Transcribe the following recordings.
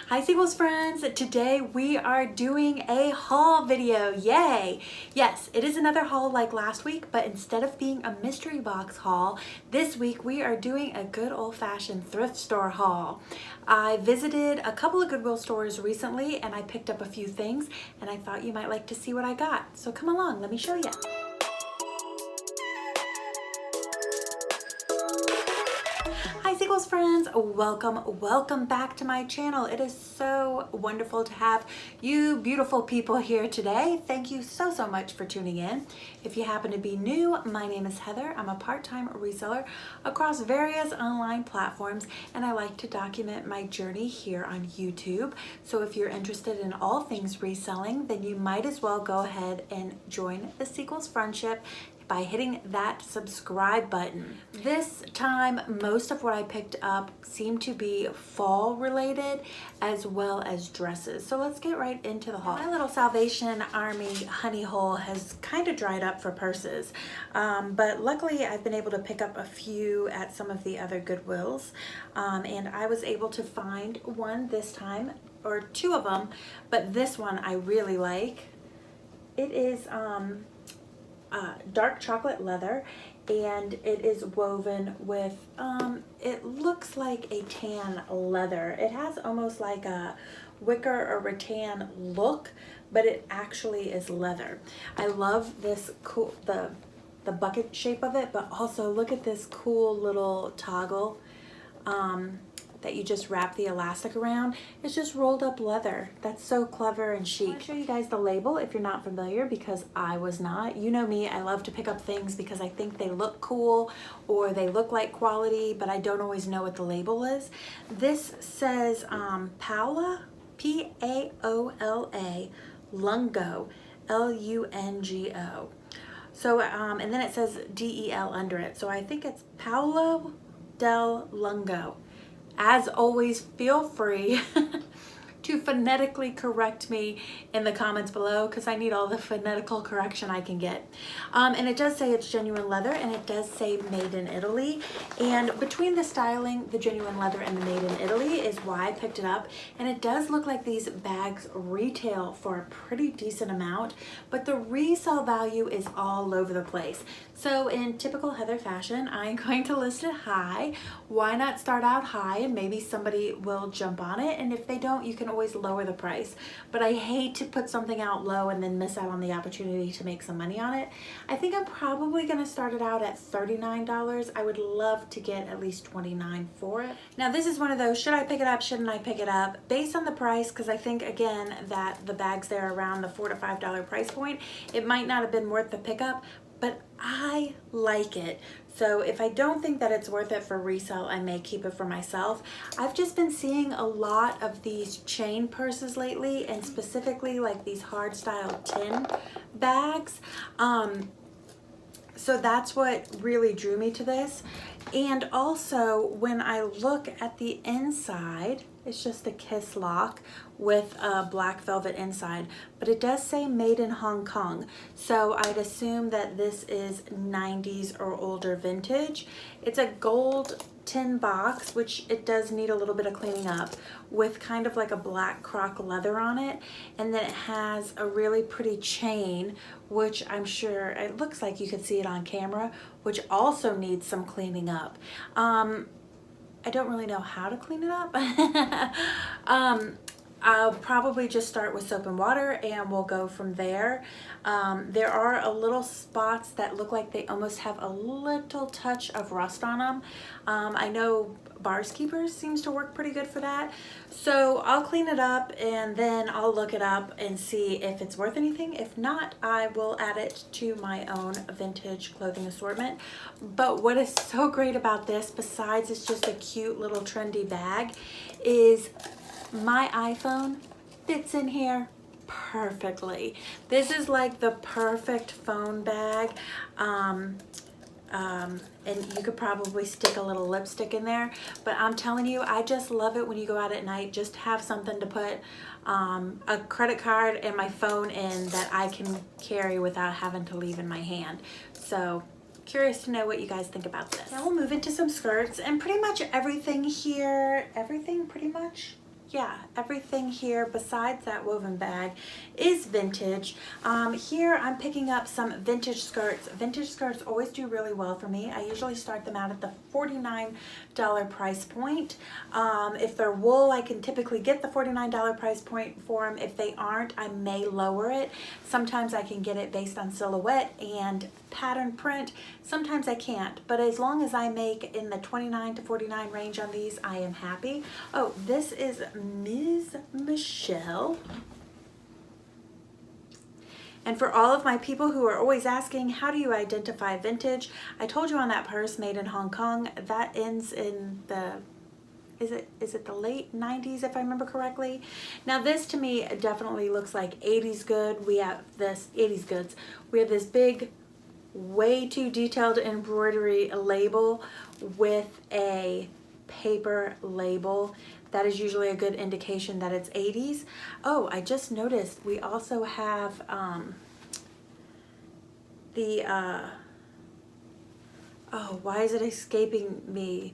Hi Sequels friends, today we are doing a haul video, yay! Yes, it is another haul like last week, but instead of being a mystery box haul, this week we are doing a good old-fashioned thrift store haul. I visited a couple of Goodwill stores recently and I picked up a few things and I thought you might like to see what I got. So come along, let me show you. Hi Sequels friends, welcome back to my channel. It is so wonderful to have you beautiful people here today. Thank you so much for tuning in. If you happen to be new, my name is Heather. I'm a part-time reseller across various online platforms and I like to document my journey here on YouTube. So if you're interested in all things reselling, then you might as well go ahead and join the Sequels Friendship by hitting that subscribe button. This time, most of what I picked up seemed to be fall related as well as dresses. So let's get right into the haul. My little Salvation Army honey hole has kind of dried up for purses, but luckily I've been able to pick up a few at some of the other Goodwills, and I was able to find one this time, or two of them, but this one I really like. It is dark chocolate leather and it is woven with it looks like a tan leather. It has almost like a wicker or rattan look, but it actually is leather. I love this cool the bucket shape of it, but also look at this cool little toggle that you just wrap the elastic around. It's just rolled up leather. That's so clever and chic. I'll show you guys the label if you're not familiar, because I was not. You know me, I love to pick up things because I think they look cool or they look like quality, but I don't always know what the label is. This says Paola, P-A-O-L-A, Lungo, L-U-N-G-O. So, and then it says D-E-L under it. So I think it's Paolo del Lungo. As always, feel free to phonetically correct me in the comments below, because I need all the phonetical correction I can get. And it does say it's genuine leather, and it does say made in Italy. And between the styling, the genuine leather, and the made in Italy is why I picked it up. And it does look like these bags retail for a pretty decent amount, but the resale value is all over the place. So in typical Heather fashion, I'm going to list it high. Why not start out high and maybe somebody will jump on it? And if they don't, you can always lower the price. But I hate to put something out low and then miss out on the opportunity to make some money on it. I think I'm probably gonna start it out at $39. I would love to get at least $29 for it. Now this is one of those, should I pick it up, shouldn't I pick it up? Based on the price, because I think again that the bags there around the $4 to $5 price point, it might not have been worth the pickup, but I like it. So if I don't think that it's worth it for resale, I may keep it for myself. I've just been seeing a lot of these chain purses lately, and specifically like these hard style tin bags. So that's what really drew me to this. And also when I look at the inside, it's just a kiss lock with a black velvet inside, but it does say made in Hong Kong. So I'd assume that this is 90s or older vintage. It's a gold tin box, which it does need a little bit of cleaning up, with kind of like a black croc leather on it. And then it has a really pretty chain, which I'm sure it looks like you could see it on camera, which also needs some cleaning up. I don't really know how to clean it up. I'll probably just start with soap and water and we'll go from there. There are a little spots that look like they almost have a little touch of rust on them. I know Bars Keepers seems to work pretty good for that. So I'll clean it up and then I'll look it up and see if it's worth anything. If not, I will add it to my own vintage clothing assortment. But what is so great about this, besides it's just a cute little trendy bag, is my iPhone fits in here perfectly. This is like the perfect phone bag. And you could probably stick a little lipstick in there, but I'm telling you, I just love it when you go out at night, just have something to put a credit card and my phone in that I can carry without having to leave in my hand. So curious to know what you guys think about this. Now we'll move into some skirts, and pretty much everything here, everything pretty much yeah, everything here besides that woven bag is vintage. Here I'm picking up some vintage skirts. Vintage skirts always do really well for me. I usually start them out at the $49 price point. If they're wool, I can typically get the $49 price point for them. If they aren't, I may lower it. Sometimes I can get it based on silhouette and pattern print. Sometimes I can't, but as long as I make in the $29 to $49 range on these, I am happy. Oh, this is Ms. Michelle. And for all of my people who are always asking, how do you identify vintage? I told you on that purse made in Hong Kong, that ends in the, is it the late 90s if I remember correctly? Now this to me definitely looks like 80s good. We have this 80s goods. We have this big, way too detailed embroidery label with a paper label. That is usually a good indication that it's 80s. Oh, I just noticed we also have oh, why is it escaping me?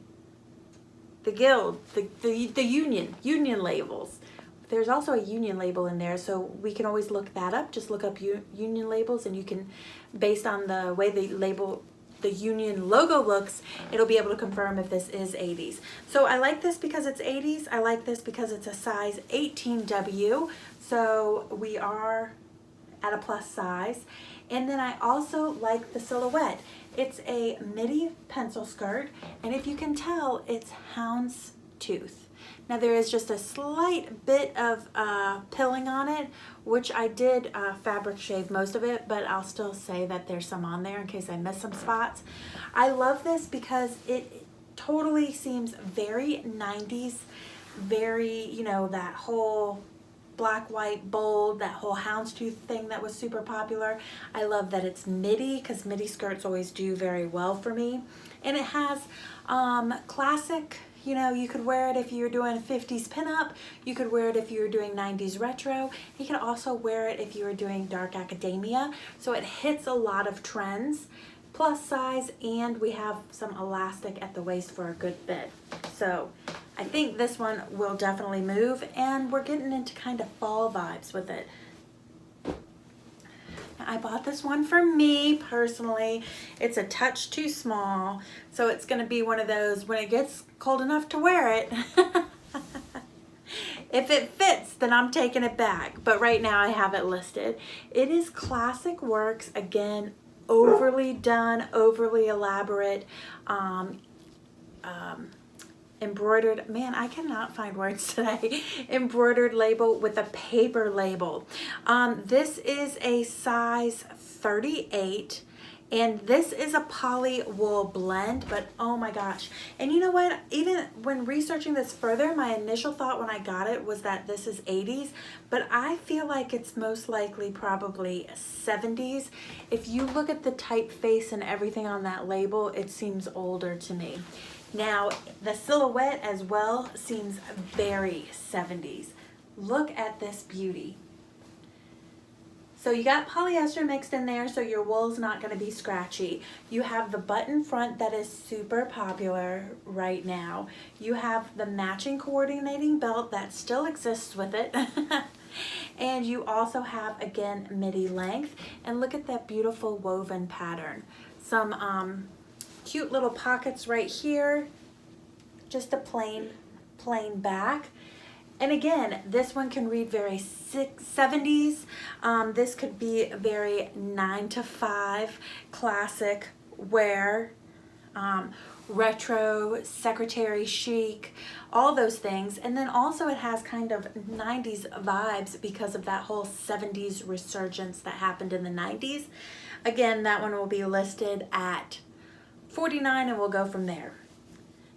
The guild, the union labels. There's also a union label in there, so we can always look that up. Just look up union labels, and you can, based on the way the label, the union logo looks, it'll be able to confirm if this is 80s. So I like this because it's 80s. I like this because it's a size 18W. So we are at a plus size. And then I also like the silhouette. It's a midi pencil skirt, and if you can tell, it's houndstooth. Now there is just a slight bit of pilling on it, which I did fabric shave most of it, but I'll still say that there's some on there in case I miss some spots. I love this because it totally seems very 90s, very, you know, that whole black, white, bold, that whole houndstooth thing that was super popular. I love that it's midi because midi skirts always do very well for me. And it has classic, you know, you could wear it if you're doing 50s pinup. You could wear it if you're doing 90s retro. You can also wear it if you were doing dark academia. So it hits a lot of trends. Plus size, and we have some elastic at the waist for a good fit. So I think this one will definitely move, and we're getting into kind of fall vibes with it. I bought this one for me personally. It's a touch too small, so it's going to be one of those when it gets cold enough to wear it. If it fits, then I'm taking it back, but right now I have it listed. It is Classic Works, again, overly done, overly elaborate, embroidered, man, I cannot find words today, embroidered label with a paper label. This is a size 38, and this is a poly wool blend, but oh my gosh. And you know what, even when researching this further, my initial thought when I got it was that this is 80s, but I feel like it's most likely probably 70s. If you look at the typeface and everything on that label, it seems older to me. Now, the silhouette as well seems very 70s. Look at this beauty. So you got polyester mixed in there, so your wool's not going to be scratchy. You have the button front that is super popular right now. You have the matching coordinating belt that still exists with it. And you also have, again, midi length. And look at that beautiful woven pattern. Some cute little pockets right here. Just a plain back. And again, this one can read very 70s. This could be very 9 to 5 classic wear, retro, secretary chic, all those things. And then also it has kind of 90s vibes because of that whole 70s resurgence that happened in the 90s. Again, that one will be listed at $49, and we'll go from there.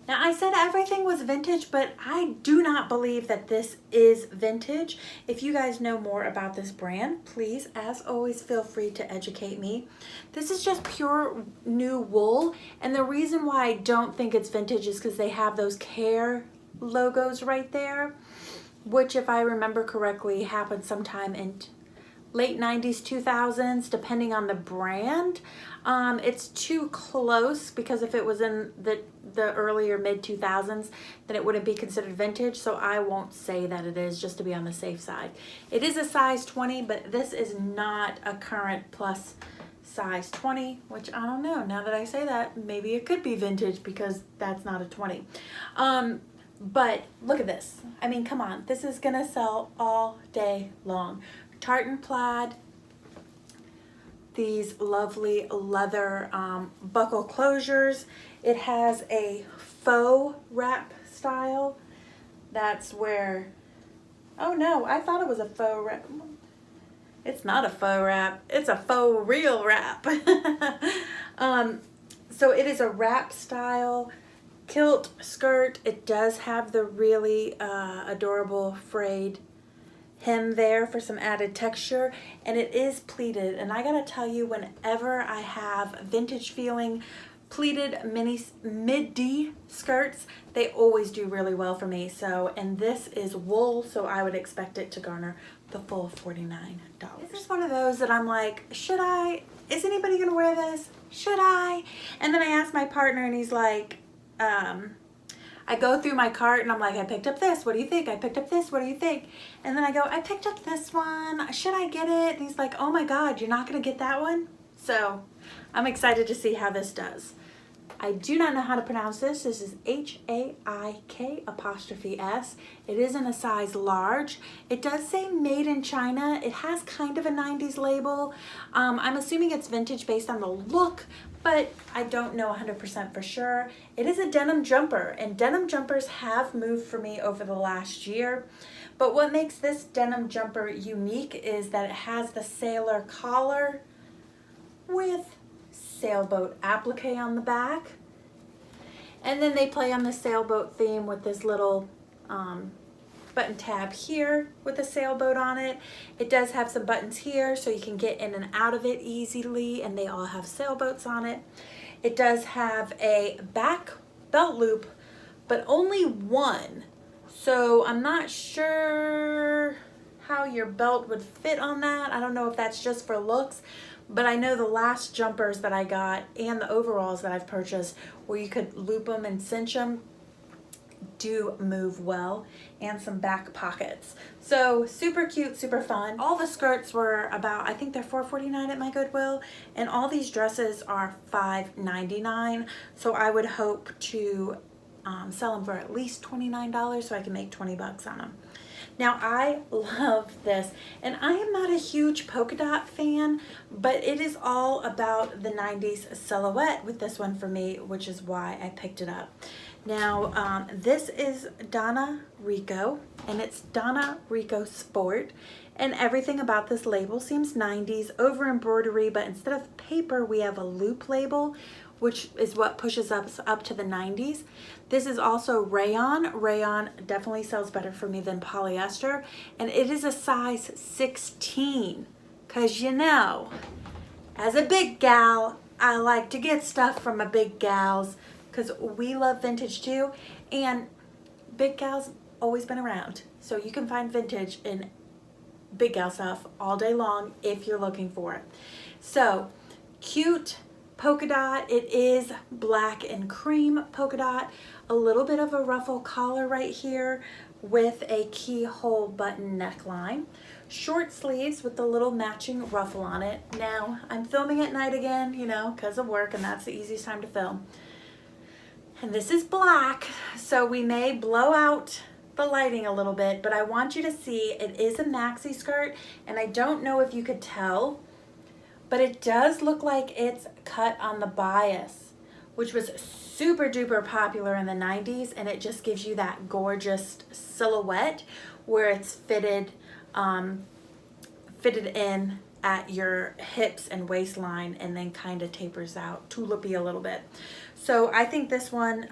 Now, I said everything was vintage, but I do not believe that this is vintage. If you guys know more about this brand, please, as always, feel free to educate me. This is just pure new wool, and the reason why I don't think it's vintage is because they have those Care logos right there, which, if I remember correctly, happened sometime in late 90s, 2000s, depending on the brand. It's too close because if it was in the earlier mid 2000s, then it wouldn't be considered vintage. So I won't say that it is, just to be on the safe side. It is a size 20, but this is not a current plus size 20, which I don't know. Now that I say that, maybe it could be vintage because that's not a 20. But look at this. I mean, come on. This is gonna sell all day long. Tartan plaid. These lovely leather buckle closures. It has a faux wrap style. That's where, oh no, I thought it was a faux wrap. It's not a faux wrap, it's a faux real wrap. So it is a wrap style kilt skirt. It does have the really adorable frayed hem there for some added texture, and it is pleated. And I gotta tell you, whenever I have vintage feeling pleated midi skirts, they always do really well for me. So, and this is wool, so I would expect it to garner the full $49. This is one of those that I'm like, should I, is anybody gonna wear this? Should I? And then I asked my partner and he's like, I go through my cart and I'm like, I picked up this, what do you think? I picked up this, what do you think? And then I go, I picked up this one, should I get it? And he's like, oh my God, you're not gonna get that one? So I'm excited to see how this does. I do not know how to pronounce this. This is HAIK''S. It is in a size large. It does say made in China. It has kind of a 90s label. I'm assuming it's vintage based on the look, but I don't know 100% for sure. It is a denim jumper, and denim jumpers have moved for me over the last year. But what makes this denim jumper unique is that it has the sailor collar with sailboat applique on the back. And then they play on the sailboat theme with this little button tab here with a sailboat on it. It does have some buttons here so you can get in and out of it easily, and they all have sailboats on it. It does have a back belt loop, but only one. So I'm not sure how your belt would fit on that. I don't know if that's just for looks, but I know the last jumpers that I got and the overalls that I've purchased where you could loop them and cinch them do move well, and some back pockets. So super cute, super fun. All the skirts were about, I think they're $4.49 at my Goodwill, and all these dresses are $5.99. So I would hope to sell them for at least $29 so I can make 20 bucks on them. Now I love this, and I am not a huge polka dot fan, but it is all about the 90s silhouette with this one for me, which is why I picked it up. Now this is Donna Rico, and it's Donna Rico Sport, and everything about this label seems 90s, over embroidery, but instead of paper we have a loop label, which is what pushes us up to the 90s. This is also rayon. Rayon definitely sells better for me than polyester, and it is a size 16, because you know, as a big gal, I like to get stuff from a big gals, because we love vintage too, and big gals always been around. So you can find vintage in big gal stuff all day long if you're looking for it. So cute polka dot. It is black and cream polka dot, a little bit of a ruffle collar right here with a keyhole button neckline, short sleeves with the little matching ruffle on it. Now I'm filming at night again, you know, because of work, and that's the easiest time to film. And this is black, so we may blow out the lighting a little bit, but I want you to see it is a maxi skirt, and I don't know if you could tell, but it does look like it's cut on the bias, which was super duper popular in the 90s, and it just gives you that gorgeous silhouette where it's fitted in at your hips and waistline, and then kind of tapers out, tulipy a little bit. So I think this one,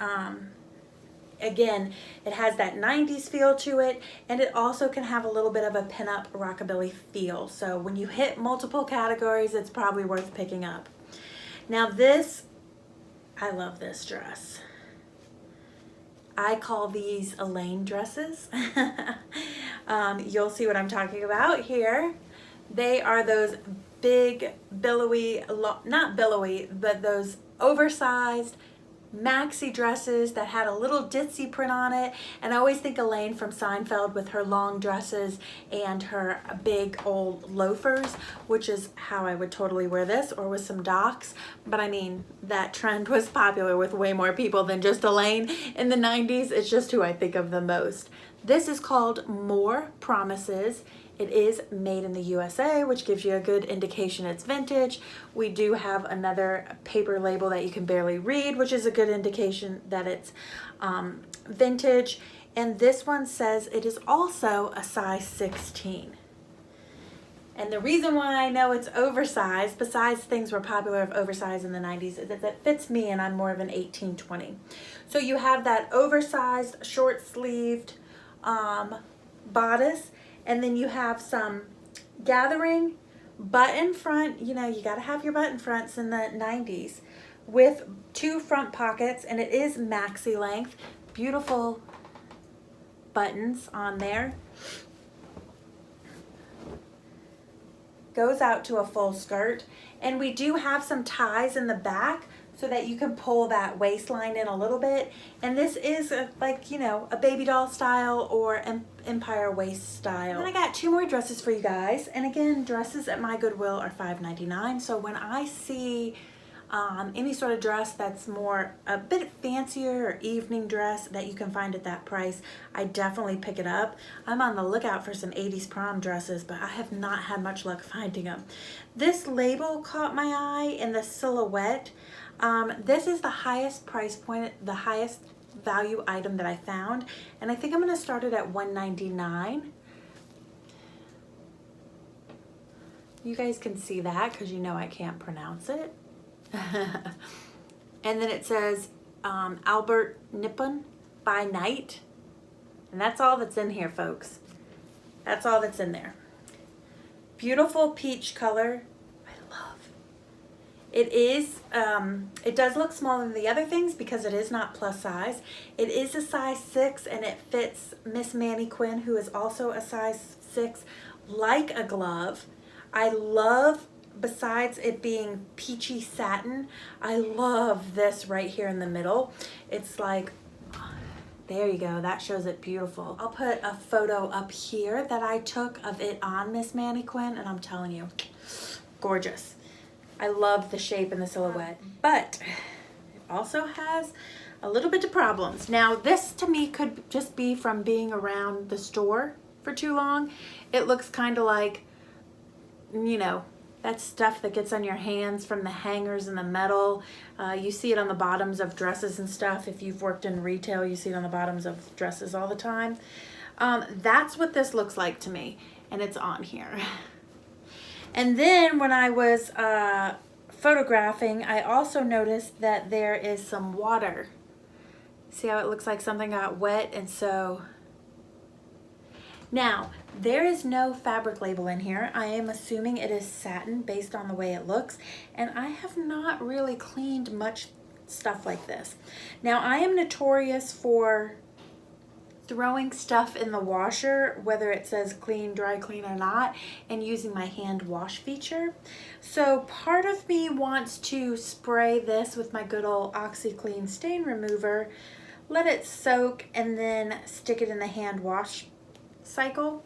again, it has that 90s feel to it, and it also can have a little bit of a pinup rockabilly feel. So when you hit multiple categories, it's probably worth picking up. Now this, I love this dress. I call these Elaine dresses. You'll see what I'm talking about here. They are those big, billowy, not billowy, but those oversized maxi dresses that had a little ditzy print on it. And I always think Elaine from Seinfeld with her long dresses and her big old loafers, which is how I would totally wear this, or with some Docs. But I mean, that trend was popular with way more people than just Elaine in the 90s. It's just who I think of the most. This is called More Promises. It is made in the USA, which gives you a good indication it's vintage. We do have another paper label that you can barely read, which is a good indication that it's vintage. And this one says it is also a size 16. And the reason why I know it's oversized, besides things were popular of oversized in the 90s, is that it fits me, and I'm more of an 18-20. So you have that oversized, short-sleeved bodice, and then you have some gathering button front. You know, you got to have your button fronts in the 90s, with 2 front pockets, and it is maxi length. Beautiful buttons on there. Goes out to a full skirt, and we do have some ties in the back so that you can pull that waistline in a little bit. And this is like, you know, a baby doll style or empire waist style. And I got 2 more dresses for you guys. And again, dresses at my Goodwill are $5.99. So when I see any sort of dress that's more a bit fancier or evening dress that you can find at that price, I definitely pick it up. I'm on the lookout for some 80s prom dresses, but I have not had much luck finding them. This label caught my eye in the silhouette. This is the highest price point, the highest value item that I found, and I think I'm going to start it at $1.99. You guys can see that because you know I can't pronounce it. And then it says Albert Nippon by night, and that's all that's in here, folks. That's all that's in there. Beautiful peach color. It is, it does look smaller than the other things because it is not plus size. It is a size 6, and it fits Miss Manny Quinn, who is also a size 6, like a glove. I love, besides it being peachy satin, I love this right here in the middle. It's like, there you go, that shows it beautiful. I'll put a photo up here that I took of it on Miss Manny Quinn, and I'm telling you, gorgeous. I love the shape and the silhouette, but it also has a little bit of problems. Now, this to me could just be from being around the store for too long. It looks kind of like, you know, that stuff that gets on your hands from the hangers and the metal. You see it on the bottoms of dresses and stuff. If you've worked in retail, you see it on the bottoms of dresses all the time. That's what this looks like to me, and it's on here. And then when I was photographing, I also noticed that there is some water. See how it looks like something got wet? And so, now, there is no fabric label in here. I am assuming it is satin based on the way it looks. And I have not really cleaned much stuff like this. Now, I am notorious for throwing stuff in the washer, whether it says clean, dry clean or not, and using my hand wash feature. So part of me wants to spray this with my good old OxiClean stain remover, let it soak, and then stick it in the hand wash cycle.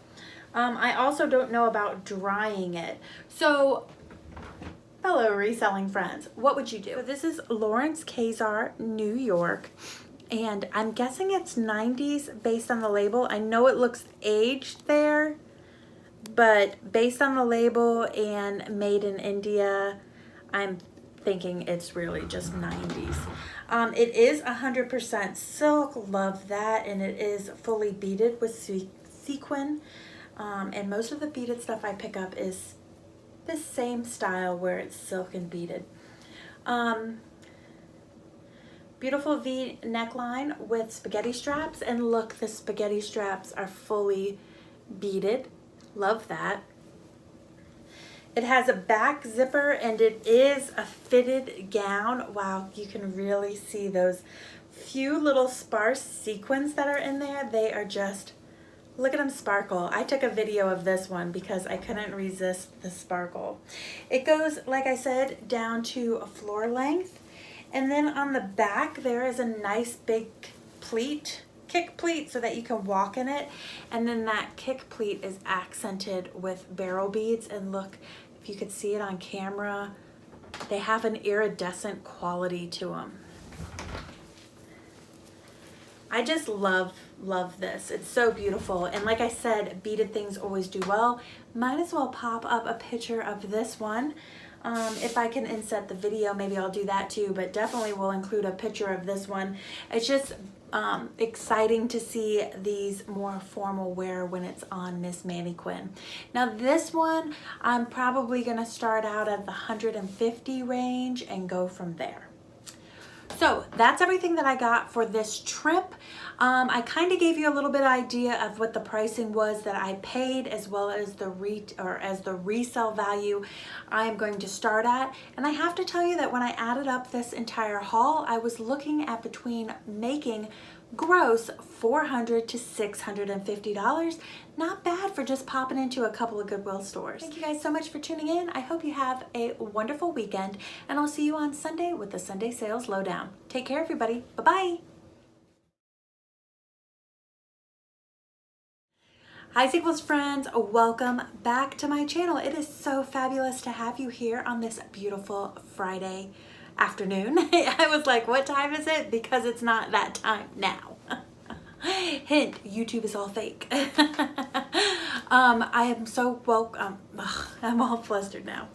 I also don't know about drying it. So fellow reselling friends, what would you do? So this is Lawrence Kazar, New York. And I'm guessing it's 90s based on the label. I know it looks aged there, but based on the label and made in India, I'm thinking it's really just 90s. It is 100% silk, love that, and it is fully beaded with sequin. And most of the beaded stuff I pick up is the same style where it's silk and beaded. Beautiful V neckline with spaghetti straps, and look, the spaghetti straps are fully beaded. Love that. It has a back zipper, and it is a fitted gown. Wow, you can really see those few little sparse sequins that are in there. They are just Look at them sparkle. I took a video of this one because I couldn't resist the sparkle. It goes, like I said, down to a floor length. And then on the back, there is a nice big pleat, kick pleat, so that you can walk in it. And then that kick pleat is accented with barrel beads. And look, if you could see it on camera, they have an iridescent quality to them. I just love this. It's so beautiful. And like I said, beaded things always do well. Might as well pop up a picture of this one. If I can inset the video, maybe I'll do that too, but definitely will include a picture of this one. It's just exciting to see these more formal wear when it's on Miss Mannequin. Now this one, I'm probably gonna start out at the 150 range and go from there. So that's everything that I got for this trip. I kind of gave you a little bit of idea of what the pricing was that I paid, as well as the resale value I'm going to start at. And I have to tell you that when I added up this entire haul, I was looking at between making gross $400 to $650. Not bad for just popping into a couple of Goodwill stores. Thank you guys so much for tuning in. I hope you have a wonderful weekend, and I'll see you on Sunday with the Sunday Sales Lowdown. Take care, everybody. Bye-bye. Hi Sequels friends, welcome back to my channel. It is so fabulous to have you here on this beautiful Friday afternoon. I was like, what time is it? Because it's not that time now. Hint, YouTube is all fake. I am so welcome. I'm all flustered now.